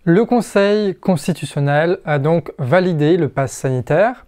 Le Conseil constitutionnel a donc validé le pass sanitaire.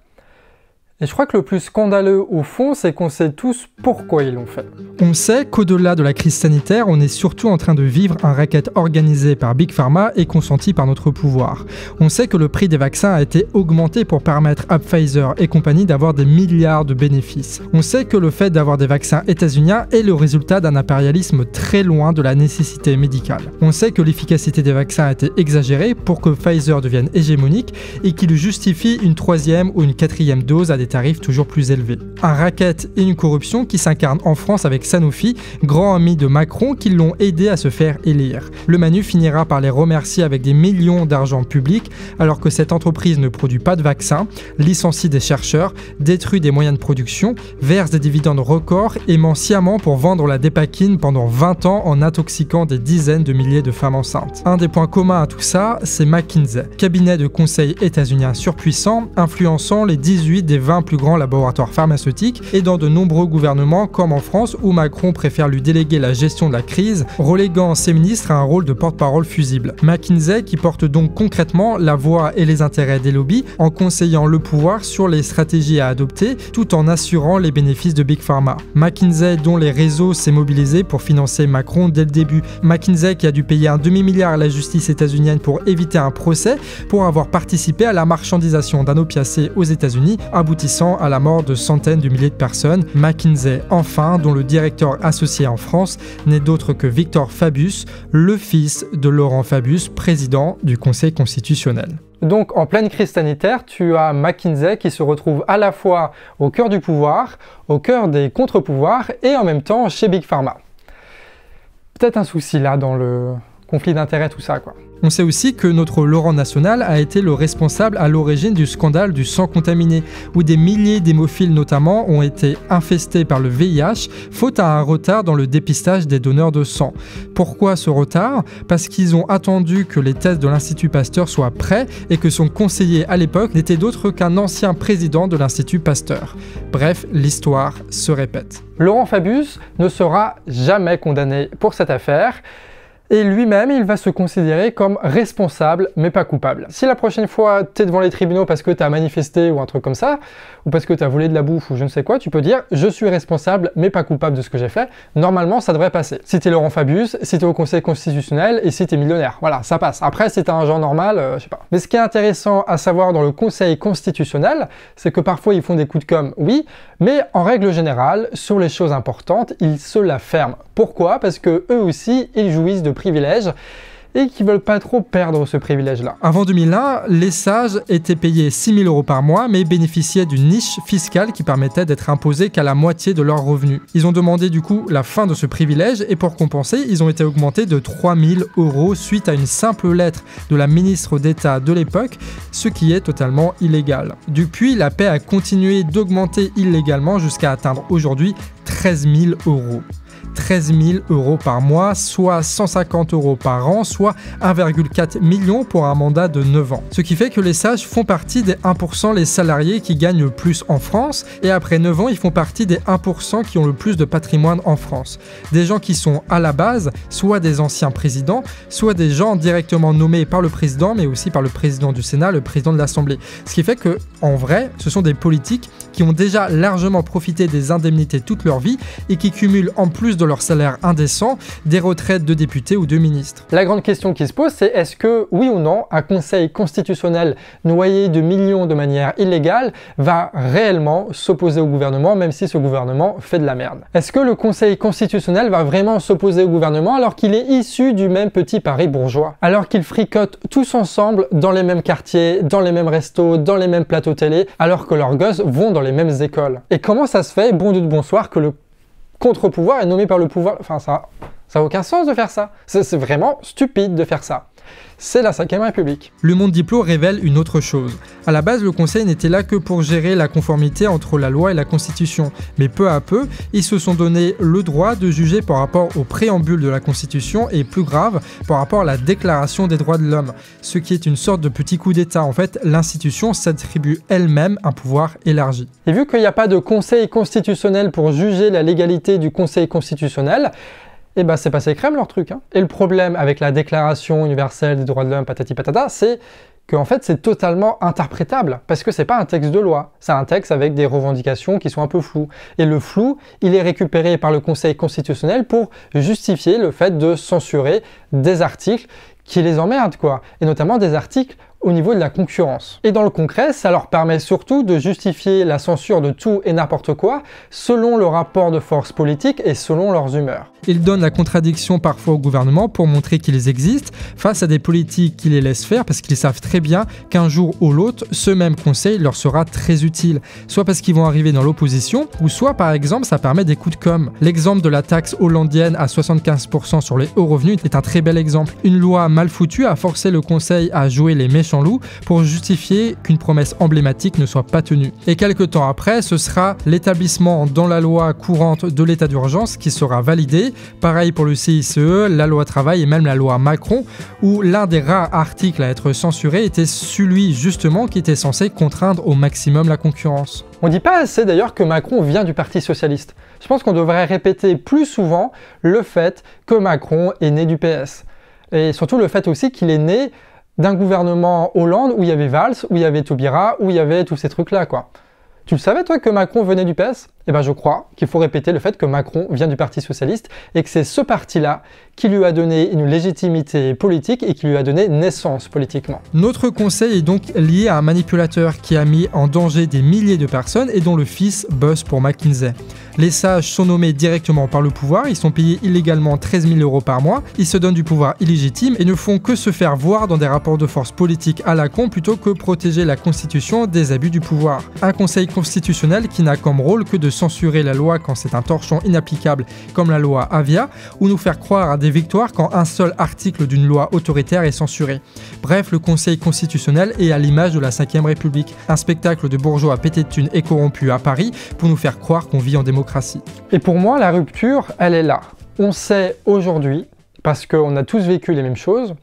Et je crois que le plus scandaleux au fond, c'est qu'on sait tous pourquoi ils l'ont fait. On sait qu'au-delà de la crise sanitaire, on est surtout en train de vivre un racket organisé par Big Pharma et consenti par notre pouvoir. On sait que le prix des vaccins a été augmenté pour permettre à Pfizer et compagnie d'avoir des milliards de bénéfices. On sait que le fait d'avoir des vaccins états-uniens est le résultat d'un impérialisme très loin de la nécessité médicale. On sait que l'efficacité des vaccins a été exagérée pour que Pfizer devienne hégémonique et qu'il justifie une 3e ou une 4e dose à des tarifs toujours plus élevés. Un racket et une corruption qui s'incarnent en France avec Sanofi, grand ami de Macron, qui l'ont aidé à se faire élire. Le Manu finira par les remercier avec des millions d'argent public, alors que cette entreprise ne produit pas de vaccins, licencie des chercheurs, détruit des moyens de production, verse des dividendes records et ment sciemment pour vendre la dépakine pendant 20 ans en intoxiquant des dizaines de milliers de femmes enceintes. Un des points communs à tout ça, c'est McKinsey, cabinet de conseil états-unien surpuissant, influençant les 18 des 20 plus grands laboratoires pharmaceutiques et dans de nombreux gouvernements comme en France où Macron préfère lui déléguer la gestion de la crise, reléguant ses ministres à un rôle de porte-parole fusible. McKinsey qui porte donc concrètement la voix et les intérêts des lobbies en conseillant le pouvoir sur les stratégies à adopter tout en assurant les bénéfices de Big Pharma. McKinsey dont les réseaux s'est mobilisé pour financer Macron dès le début. McKinsey qui a dû payer un demi-milliard à la justice états-unienne pour éviter un procès pour avoir participé à la marchandisation d'un opiacé aux États-Unis, aboutissant à la mort de centaines de milliers de personnes. McKinsey, enfin, dont le directeur associé en France n'est d'autre que Victor Fabius, le fils de Laurent Fabius, président du Conseil constitutionnel. Donc en pleine crise sanitaire, tu as McKinsey qui se retrouve à la fois au cœur du pouvoir, au cœur des contre-pouvoirs et en même temps chez Big Pharma. Peut-être un souci là dans le conflit d'intérêts, tout ça quoi. On sait aussi que notre Laurent National a été le responsable à l'origine du scandale du sang contaminé, où des milliers d'hémophiles notamment ont été infestés par le VIH, faute à un retard dans le dépistage des donneurs de sang. Pourquoi ce retard? Parce qu'ils ont attendu que les tests de l'Institut Pasteur soient prêts et que son conseiller à l'époque n'était d'autre qu'un ancien président de l'Institut Pasteur. Bref, l'histoire se répète. Laurent Fabius ne sera jamais condamné pour cette affaire. Et lui-même, il va se considérer comme responsable, mais pas coupable. Si la prochaine fois, tu es devant les tribunaux parce que tu as manifesté ou un truc comme ça, ou parce que tu as volé de la bouffe ou je ne sais quoi, tu peux dire « je suis responsable, mais pas coupable de ce que j'ai fait ». Normalement, ça devrait passer. Si tu es Laurent Fabius, si tu es au Conseil constitutionnel et si tu es millionnaire. Voilà, ça passe. Après, si tu as un genre normal, je sais pas. Mais ce qui est intéressant à savoir dans le Conseil constitutionnel, c'est que parfois, ils font des coups de com', oui, mais en règle générale, sur les choses importantes, ils se la ferment. Pourquoi? Parce que eux aussi, ils jouissent de privilèges et qui veulent pas trop perdre ce privilège-là. Avant 2001, les sages étaient payés 6 000 € par mois, mais bénéficiaient d'une niche fiscale qui permettait d'être imposés qu'à la moitié de leurs revenus. Ils ont demandé du coup la fin de ce privilège et pour compenser, ils ont été augmentés de 3 000 € suite à une simple lettre de la ministre d'État de l'époque, ce qui est totalement illégal. Depuis, la paie a continué d'augmenter illégalement jusqu'à atteindre aujourd'hui 13 000 €. 13 000 € par mois, soit 150 € par an, soit 1,4 million pour un mandat de 9 ans. Ce qui fait que les sages font partie des 1% les salariés qui gagnent le plus en France, et après 9 ans, ils font partie des 1% qui ont le plus de patrimoine en France. Des gens qui sont à la base, soit des anciens présidents, soit des gens directement nommés par le président, mais aussi par le président du Sénat, le président de l'Assemblée. Ce qui fait que, en vrai, ce sont des politiques qui ont déjà largement profité des indemnités toute leur vie et qui cumulent en plus de leur salaire indécent des retraites de députés ou de ministres. La grande question qui se pose, c'est est-ce que, oui ou non, un conseil constitutionnel noyé de millions de manière illégale va réellement s'opposer au gouvernement, même si ce gouvernement fait de la merde? Est-ce que le conseil constitutionnel va vraiment s'opposer au gouvernement alors qu'il est issu du même petit Paris bourgeois? Alors qu'ils fricotent tous ensemble dans les mêmes quartiers, dans les mêmes restos, dans les mêmes plateaux télé, alors que leurs gosses vont dans les mêmes écoles? Et comment ça se fait, bon Dieu de bonsoir, que le contre-pouvoir est nommé par le pouvoir? Enfin, ça n'a aucun sens de faire ça. C'est vraiment stupide de faire ça. C'est la 5e République. Le Monde Diplo révèle une autre chose. À la base, le Conseil n'était là que pour gérer la conformité entre la loi et la Constitution. Mais peu à peu, ils se sont donné le droit de juger par rapport au préambule de la Constitution et, plus grave, par rapport à la Déclaration des droits de l'homme. Ce qui est une sorte de petit coup d'État. En fait, l'institution s'attribue elle-même un pouvoir élargi. Et vu qu'il n'y a pas de Conseil constitutionnel pour juger la légalité du Conseil constitutionnel, Et ben c'est passé crème leur truc. Hein. Et le problème avec la Déclaration universelle des droits de l'homme, patati patata, c'est qu'en fait c'est totalement interprétable, parce que c'est pas un texte de loi, c'est un texte avec des revendications qui sont un peu floues. Et le flou, il est récupéré par le Conseil constitutionnel pour justifier le fait de censurer des articles qui les emmerdent, quoi. Et notamment des articles au niveau de la concurrence. Et dans le concret, ça leur permet surtout de justifier la censure de tout et n'importe quoi selon le rapport de force politique et selon leurs humeurs. Ils donnent la contradiction parfois au gouvernement pour montrer qu'ils existent face à des politiques qui les laissent faire parce qu'ils savent très bien qu'un jour ou l'autre, ce même conseil leur sera très utile. Soit parce qu'ils vont arriver dans l'opposition, ou soit par exemple ça permet des coups de com'. L'exemple de la taxe hollandienne à 75% sur les hauts revenus est un très bel exemple. Une loi mal foutue a forcé le conseil à jouer les méchants loups pour justifier qu'une promesse emblématique ne soit pas tenue. Et quelques temps après, ce sera l'établissement dans la loi courante de l'état d'urgence qui sera validé. Pareil pour le CICE, la loi travail et même la loi Macron, où l'un des rares articles à être censuré était celui justement qui était censé contraindre au maximum la concurrence. On dit pas assez d'ailleurs que Macron vient du Parti Socialiste. Je pense qu'on devrait répéter plus souvent le fait que Macron est né du PS. Et surtout le fait aussi qu'il est né d'un gouvernement Hollande où il y avait Valls, où il y avait Taubira, où il y avait tous ces trucs-là, quoi. Tu le savais, toi, que Macron venait du PS ? Eh ben, je crois qu'il faut répéter le fait que Macron vient du Parti Socialiste et que c'est ce parti-là qui lui a donné une légitimité politique et qui lui a donné naissance politiquement. Notre conseil est donc lié à un manipulateur qui a mis en danger des milliers de personnes et dont le fils bosse pour McKinsey. Les sages sont nommés directement par le pouvoir, ils sont payés illégalement 13 000 € par mois, ils se donnent du pouvoir illégitime et ne font que se faire voir dans des rapports de force politiques à la con plutôt que protéger la Constitution des abus du pouvoir. Un conseil constitutionnel qui n'a comme rôle que de censurer la loi quand c'est un torchon inapplicable comme la loi Avia, ou nous faire croire à des victoires quand un seul article d'une loi autoritaire est censuré. Bref, le conseil constitutionnel est à l'image de la 5ème République, un spectacle de bourgeois pétés de thunes et corrompus à Paris pour nous faire croire qu'on vit en démocratie. Et pour moi, la rupture, elle est là. On sait aujourd'hui, parce qu'on a tous vécu les mêmes choses,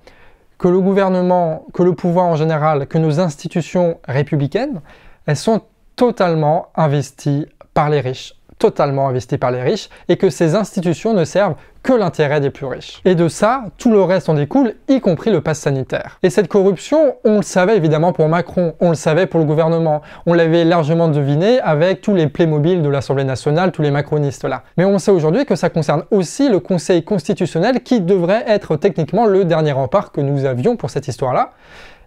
que le gouvernement, que le pouvoir en général, que nos institutions républicaines, elles sont totalement investies par les riches. Totalement investies par les riches, et que ces institutions ne servent que l'intérêt des plus riches. Et de ça, tout le reste en découle, y compris le pass sanitaire. Et cette corruption, on le savait évidemment pour Macron, on le savait pour le gouvernement, on l'avait largement deviné avec tous les Playmobil de l'Assemblée nationale, tous les macronistes là. Mais on sait aujourd'hui que ça concerne aussi le Conseil constitutionnel qui devrait être techniquement le dernier rempart que nous avions pour cette histoire-là.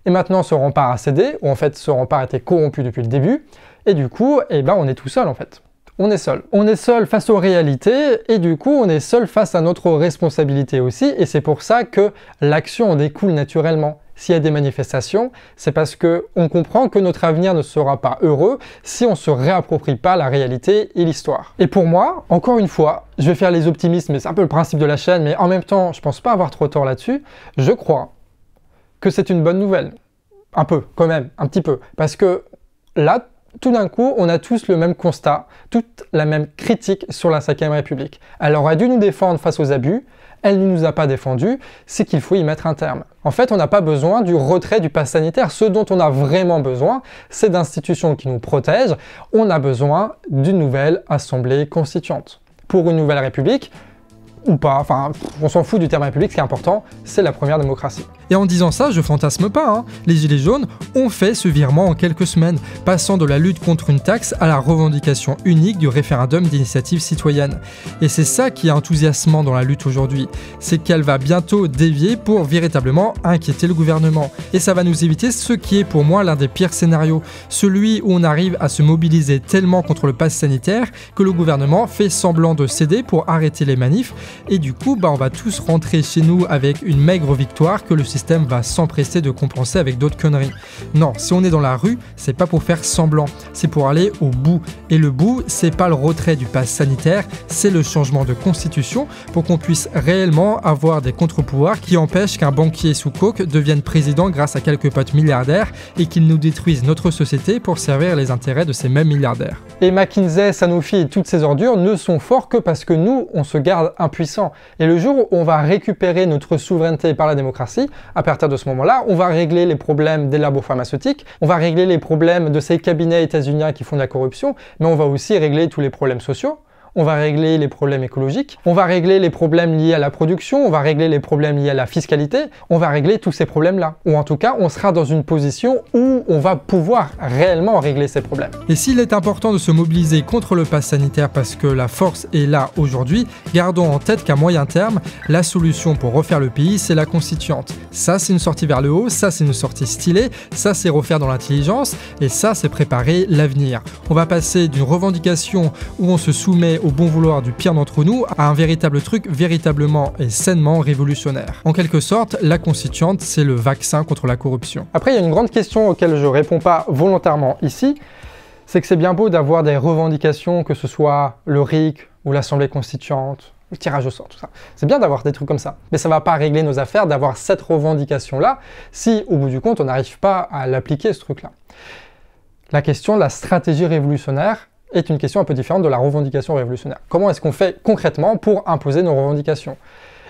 Et maintenant, ce rempart a cédé, ou en fait ce rempart était corrompu depuis le début, et du coup, eh ben, on est tout seul en fait. On est seul. On est seul face aux réalités et du coup on est seul face à notre responsabilité aussi et c'est pour ça que l'action en découle naturellement. S'il y a des manifestations, c'est parce qu'on comprend que notre avenir ne sera pas heureux si on ne se réapproprie pas la réalité et l'histoire. Et pour moi, encore une fois, je vais faire les optimistes, mais c'est un peu le principe de la chaîne, mais en même temps, je pense pas avoir trop tort là-dessus, je crois que c'est une bonne nouvelle. Un peu, quand même, un petit peu. Parce que là, tout d'un coup, on a tous le même constat, toute la même critique sur la 5ème République. Elle aurait dû nous défendre face aux abus, elle ne nous a pas défendus, c'est qu'il faut y mettre un terme. En fait, on n'a pas besoin du retrait du pass sanitaire. Ce dont on a vraiment besoin, c'est d'institutions qui nous protègent. On a besoin d'une nouvelle assemblée constituante. Pour une nouvelle République, ou pas, enfin, on s'en fout du terme République, ce qui est important, c'est la première démocratie. Et en disant ça, je fantasme pas, hein. Les Gilets jaunes ont fait ce virement en quelques semaines, passant de la lutte contre une taxe à la revendication unique du référendum d'initiative citoyenne. Et c'est ça qui est enthousiasmant dans la lutte aujourd'hui, c'est qu'elle va bientôt dévier pour véritablement inquiéter le gouvernement. Et ça va nous éviter ce qui est pour moi l'un des pires scénarios, celui où on arrive à se mobiliser tellement contre le pass sanitaire que le gouvernement fait semblant de céder pour arrêter les manifs, et du coup, on va tous rentrer chez nous avec une maigre victoire que le système va s'empresser de compenser avec d'autres conneries. Non, si on est dans la rue, c'est pas pour faire semblant, c'est pour aller au bout. Et le bout, c'est pas le retrait du pass sanitaire, c'est le changement de constitution pour qu'on puisse réellement avoir des contre-pouvoirs qui empêchent qu'un banquier sous coke devienne président grâce à quelques potes milliardaires et qu'il nous détruise notre société pour servir les intérêts de ces mêmes milliardaires. Et McKinsey, Sanofi et toutes ces ordures ne sont forts que parce que nous, on se garde impuissants. Et le jour où on va récupérer notre souveraineté par la démocratie, à partir de ce moment-là, on va régler les problèmes des labos pharmaceutiques, on va régler les problèmes de ces cabinets états-uniens qui font de la corruption, mais on va aussi régler tous les problèmes sociaux. on va régler les problèmes écologiques, on va régler les problèmes liés à la production, on va régler les problèmes liés à la fiscalité, on va régler tous ces problèmes-là. Ou en tout cas, on sera dans une position où on va pouvoir réellement régler ces problèmes. Et s'il est important de se mobiliser contre le pass sanitaire parce que la force est là aujourd'hui, gardons en tête qu'à moyen terme, la solution pour refaire le pays, c'est la constituante. Ça, c'est une sortie vers le haut, ça, c'est une sortie stylée, ça, c'est refaire dans l'intelligence, et ça, c'est préparer l'avenir. On va passer d'une revendication où on se soumet au bon vouloir du pire d'entre nous à un véritable truc véritablement et sainement révolutionnaire. En quelque sorte, la constituante, c'est le vaccin contre la corruption. Après, il y a une grande question auquel je ne réponds pas volontairement ici, c'est que c'est bien beau d'avoir des revendications, que ce soit le RIC ou l'Assemblée constituante, le tirage au sort, tout ça. C'est bien d'avoir des trucs comme ça, mais ça ne va pas régler nos affaires d'avoir cette revendication-là si, au bout du compte, on n'arrive pas à l'appliquer, ce truc-là. La question de la stratégie révolutionnaire est une question un peu différente de la revendication révolutionnaire. Comment est-ce qu'on fait concrètement pour imposer nos revendications?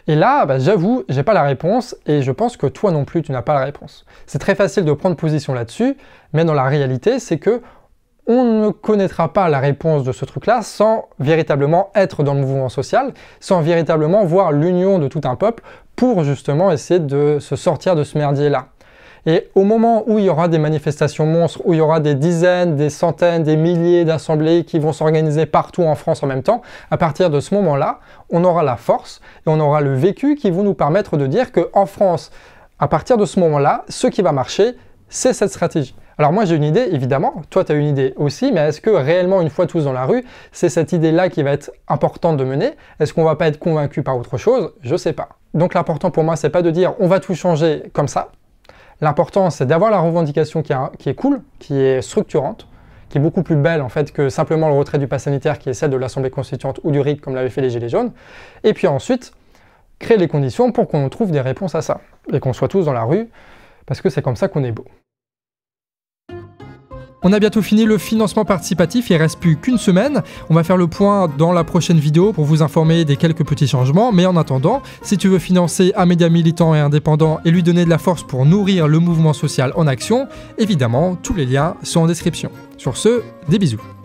Et là, j'avoue, j'ai pas la réponse, et je pense que toi non plus, tu n'as pas la réponse. C'est très facile de prendre position là-dessus, mais dans la réalité, c'est que on ne connaîtra pas la réponse de ce truc-là sans véritablement être dans le mouvement social, sans véritablement voir l'union de tout un peuple pour justement essayer de se sortir de ce merdier-là. Et au moment où il y aura des manifestations monstres, où il y aura des dizaines, des centaines, des milliers d'assemblées qui vont s'organiser partout en France en même temps, à partir de ce moment-là, on aura la force et on aura le vécu qui vont nous permettre de dire qu'en France, à partir de ce moment-là, ce qui va marcher, c'est cette stratégie. Alors moi j'ai une idée, évidemment, toi tu as une idée aussi, mais est-ce que réellement, une fois tous dans la rue, c'est cette idée-là qui va être importante de mener? Est-ce qu'on va pas être convaincu par autre chose? Je sais pas. Donc l'important pour moi, c'est pas de dire on va tout changer comme ça. L'important, c'est d'avoir la revendication qui est cool, qui est structurante, qui est beaucoup plus belle en fait que simplement le retrait du pass sanitaire qui est celle de l'Assemblée constituante ou du RIC comme l'avaient fait les Gilets jaunes. Et puis ensuite, créer les conditions pour qu'on trouve des réponses à ça. Et qu'on soit tous dans la rue, parce que c'est comme ça qu'on est beau. On a bientôt fini le financement participatif, il ne reste plus qu'une semaine. On va faire le point dans la prochaine vidéo pour vous informer des quelques petits changements. Mais en attendant, si tu veux financer un média militant et indépendant et lui donner de la force pour nourrir le mouvement social en action, évidemment, tous les liens sont en description. Sur ce, des bisous.